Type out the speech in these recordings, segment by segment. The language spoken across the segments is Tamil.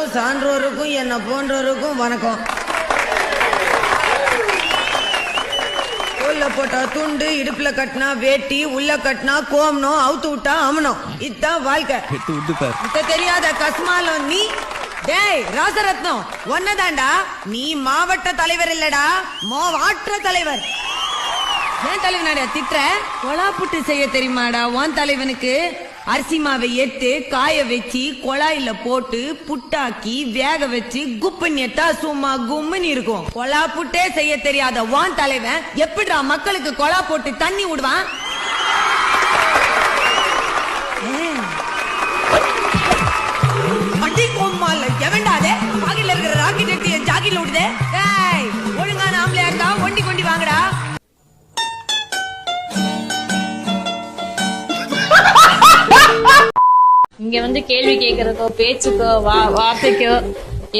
பெற்றோருக்கும் சான்றோருக்கும் என்ன போன்றோருக்கும் வணக்கம். உள்ள போட்டா துண்டு, இடுப்புல கட்டினா வேட்டி, உள்ள கட்டினா கோமணும், அவுத்து விட்டா அமணும். இதுதான் வாழ்க்கை. தெரியாத கஸ்மாலம் நீ. டேய் ராசரத்னம், ஒன்னதாண்டா. நீ மாவட்ட தலைவர் இல்லடா, மாவட்ட தலைவர். ஏன் தலைவனாடா திட்டுற? கொலா புட்டு செய்ய தெரியுமாடா உன் தலைவனுக்கு? அரிசி மாவை எடுத்து காய வச்சு கொழாயில போட்டு புட்டாக்கி வேக வச்சு குப்பண்ணியத்தா சும்மா கும்முன்னு இருக்கும். கொலா புட்டே செய்ய தெரியாத உன் தலைவன் எப்படிடா மக்களுக்கு கொலா போட்டு தண்ணி விடுவான்? அடி கோமால எவன்டாதே பாக்கெட்ல இருக்கிற ராக்கெட் எடுத்து ஜாக்கெட்ல விடுதே. டேய் ஒழுங்கான ஆம்பளையாக்கா ஒண்டி கொண்டி வாங்கடா. இங்க வந்து கேள்வி கேட்கறதோ பேச்சுக்கோ வார்த்தைக்கோ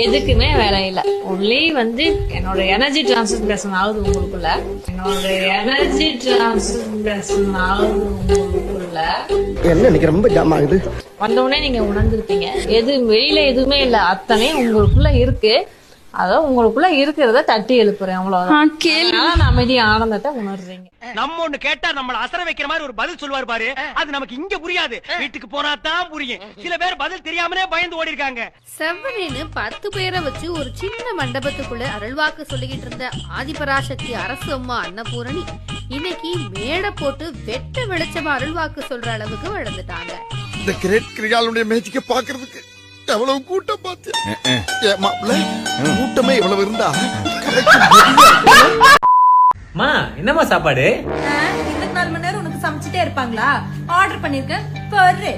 எதுக்குமே வேலை இல்லை. ஒன்லி வந்து என்னோட எனர்ஜி டிரான்ஸ்மிஷன் ஆகுது உங்களுக்குள்ள. என்னோட எனர்ஜி டிரான்ஸ்மிஷன் ஆகுது உங்களுக்குள்ள. என்ன ரொம்ப ஜாம் ஆகுது. வந்தவுடனே நீங்க உணர்ந்துருப்பீங்க எது வெளியில எதுவுமே இல்லை, அத்தனை உங்களுக்குள்ள இருக்கு. அதான் உங்களுக்குள்ள இருக்கிறத தட்டி எழுப்புறேன், அவ்வளவுதான். அமைதி ஆனந்தத்தை உணர்றீங்க. நம்ம ஒண்ணு கேட்டா நம்மள அசர வைக்கிற மாதிரி ஒரு பதில் சொல்லுவார் பாரு, அது நமக்கு இங்க புரியாது, வீட்டுக்கு போனா தான் புரியும். சில பேர் பதில் தெரியாமலே பயந்து ஓடி இருக்காங்க. செவ்வனேன்னு 10 பேரை வச்சு ஒரு சின்ன மண்டபத்துக்குள்ள அருள்வாக்கு சொல்லிக்கிட்டு இருந்த ஆதிபராசக்தி அரசு அம்மா அன்னபூரணி இன்னைக்கு மேடை போட்டு வெட்ட வெளிச்சமா அருள்வாக்கு சொல்ற அளவுக்கு வளர்ந்துட்டாங்க. இந்த கிரேட் கிரிகாலுடைய மேஜிக்க பாக்குறதுக்கு எவ்வளவு கூட்டம் பாத்தியா? கூட்டமே இவ்வளவு இருந்தா மா என்னமா சாப்பாடு? 24 மணி நேரம் உனக்கு சமைச்சிட்டே இருப்பாங்களா? ஆர்டர் பண்ணிருக்கேன் பாரு.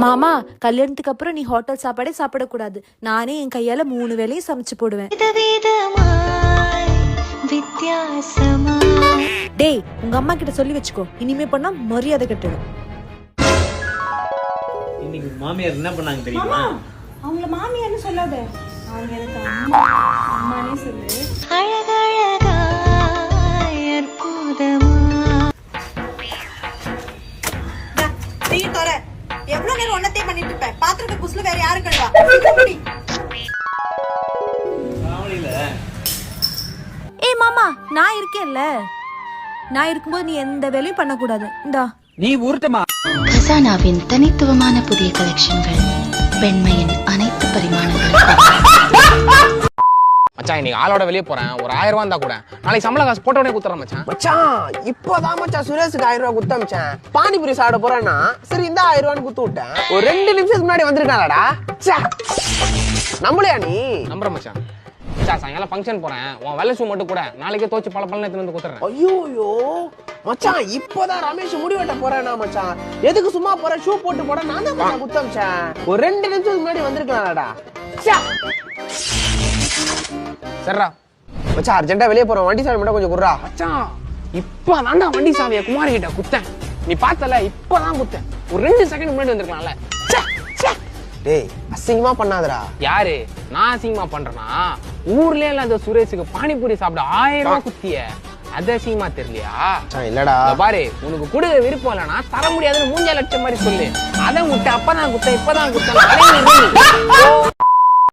மாமா, கல்யாணத்துக்கு அப்புறம் நீ ஹோட்டல் சாப்பாடே சாப்பிடக்கூடாது. நானே என் கையால 3 வேளையும் சமைச்சு போடுவேன். டேய், உங்க அம்மா கிட்ட சொல்லி வச்சுக்கோ, இனிமே பண்ணா மரியாதை கட்டிடும். இன்னைக்கு மாமியார் என்ன பண்ணாங்க தெரியுமா? அவங்கள மாமியார்னு சொல்லாத, அவங்க எனக்கு அம்மா. அம்மானே சொல்லு. எவ்வளவு நேரம் ஒன்னத்தே பண்ணிட்டு இருப்பேன்? பாத்திரத்தை புஸ்ல வேற யாரு கழுவா? ஏய் மாமா, நான் இருக்கேன்ல. நான் இருக்கும்போது நீ எந்த வேலையும் பண்ணக்கூடாது. இந்தா நீ ஊர்ட்டமா. கசானாவின் தனித்துவமான புதிய கலெக்ஷன்கள், பெண்மையின் அனைத்து பரிமாணங்களும். மச்சான், இன்னைக்கு ஆளோட வெளியே போறேன். ஒரு 1000 ரூபா இருந்தா கூட நாளைக்கு சம்பள காசு போட்ட உடனே குத்துறேன் மச்சான். மச்சான், இப்பதான் மச்சான் சுரேஷுக்கு 1000 ரூபாய் குத்த மச்சான். பானிபுரி சாப்பிட போறேன்னா சரி இந்த 1000 ரூபான்னு குத்து விட்டேன். ஒரு 2 நிமிஷத்துக்கு முன்னாடி வந்திருக்கானடா. நம்மளையா நீ? நம்புறேன் மச்சான். மச்சான், சாயங்காலம் ஃபங்க்ஷன் போறேன். உன் வெள்ளை ஷூ மட்டும் கூட நாளைக்கே தோச்சு பல எடுத்து வந்து குத்துறேன். ஐயோ மச்சான், இப்பதான் ரமேஷ் முடிவெட்ட போறேனா மச்சான்? எதுக்கு சும்மா போற? ஷூ போட்டு போட நான் தான் மச்சான் குத்த மச்சான். ஒரு 2 நிமிஷத்துக்கு முன்னாடி வந்திருக்கானடா. சரிடா மச்சான், அர்ஜென்ட்டா வெளியே போறோம். வண்டி சாவி மட்டும் கொஞ்சம் குடுறா. மச்சான். இப்பதான்டா வண்டி சாவியை குமார் கிட்ட குத்தேன். நீ பார்த்தல, இப்பதான் குத்தேன். ஒரு 2 செகண்ட் முன்னாடி வந்திருக்கலாம்ல. டேய், அசிங்கமா பண்ணாதடா. யாரு? நான் அசிங்கமா பண்றேனா? ஊர்லயே இல்லாத சுரேஷுக்கு பானிபூரி சாப்பிட 1000 ரூபாய் குத்திய, அது அசிங்கமா தெரியலையா? இல்லடா பாரு, உனக்கு கொடுக்க விருப்பம் இல்லைன்னா தர முடியாதுன்னு 3 லட்சம் மாதிரி சொல்லு. அதை விட்டு அப்பதான் குத்த இப்பதான் குத்த